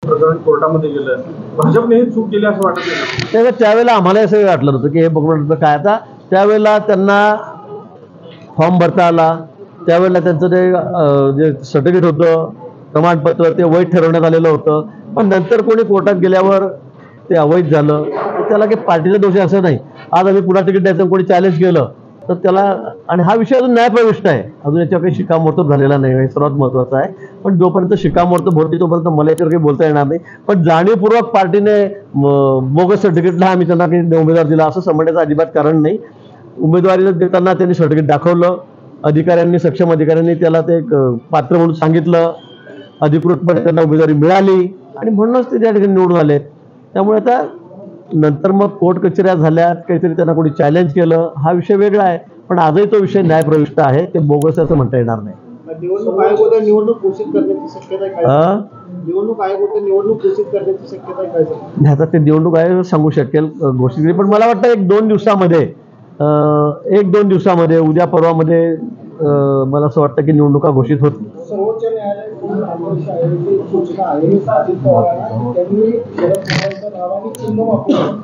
प्रकरण कोर्टामध्ये गेलं, भाजपने हे चूक केली असं वाटत नाही? त्यावेळेला आम्हाला असं वाटलं होतं की हे बघून काय आता त्यावेळेला त्यांना फॉर्म भरता आला, त्यावेळेला त्यांचं ते जे सर्टिफिकेट होतं प्रमाणपत्र ते वैध ठरवण्यात आलेलं होतं. पण नंतर कोणी कोर्टात गेल्यावर ते अवैध झालं, त्याला काही पार्टीचा दोष असं नाही. आज आम्ही पुन्हा तिकीट द्यायचं कोणी चॅलेंज केलं तर त्याला, आणि हा विषय अजून न्यायप्रविष्ट आहे, अजून याच्यावर काही शिक्कामोर्तब झालेला नाही, हे सर्वात महत्त्वाचं आहे. पण जोपर्यंत शिक्कामोर्तब होती तोपर्यंत मला याच्यावर काही बोलता येणार नाही. पण जाणीवपूर्वक पार्टीने बोगस सर्टिफिकेटला आम्ही त्यांना काही उमेदवार दिला असं समजण्याचं अजिबात कारण नाही. उमेदवारी देताना त्यांनी सर्टिफिकेट दाखवलं, अधिकाऱ्यांनी, सक्षम अधिकाऱ्यांनी त्याला ते पात्र म्हणून सांगितलं, अधिकृतपणे त्यांना उमेदवारी मिळाली आणि म्हणूनच ते त्या ठिकाणी निवडून आले. त्यामुळे आता नंतर मग कोर्ट कचेऱ्या झाल्यात, काहीतरी त्यांना कोणी चॅलेंज केलं, हा विषय वेगळा आहे. पण आजही तो विषय न्यायप्रविष्ट आहे, ते बोगस असं म्हणता येणार नाही. निवडणूक आयोग निवडणूक घोषित करण्याची शक्यता काय? निवडणूक आयोग निवडणूक घोषित करण्याची शक्यता काय? आता ते निवडणूक आयोग सांगू शकेल घोषित, पण मला वाटतं एक दोन दिवसामध्ये उद्या परवामध्ये मला असं वाटतं की निवडणुका घोषित होतील. सर्वोच्च न्यायालयाची सूचना आहे, अजित पवारांना त्यांनी शरद पवारांचं नाव आणि चिन्ह वापरून